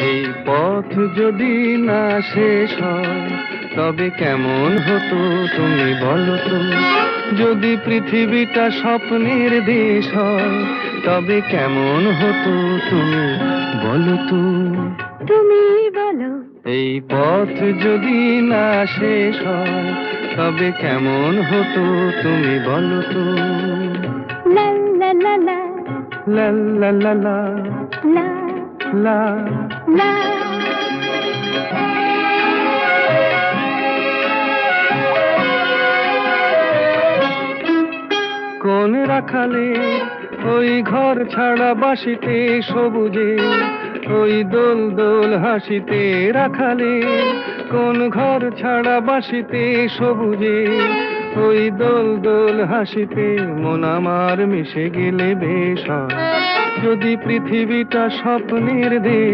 এই পথ যদি না শেষ হয় তবে কেমন হতো তুমি বলো তো। যদি পৃথিবীটা স্বপ্নের দেশ হয় তবে কেমন হতো তুমি বলো তো। তুমি বলো। এই পথ যদি না শেষ হয় তবে কেমন হতো তুমি বলো তো। লা লা লা লা লা লা লা লা লা লা। লা। কোন রাখালে ওই ঘর ছাড়া বাসিতে সবুজে, ওই দোল দোল হাসিতে রাখালে। কোন ঘর ছাড়া বাসিতে সবুজে, ওই দোল দোল হাসিতে মন আমার মিশে গেলে বেশ হয়। যদি পৃথিবীটা স্বপ্নের দেশ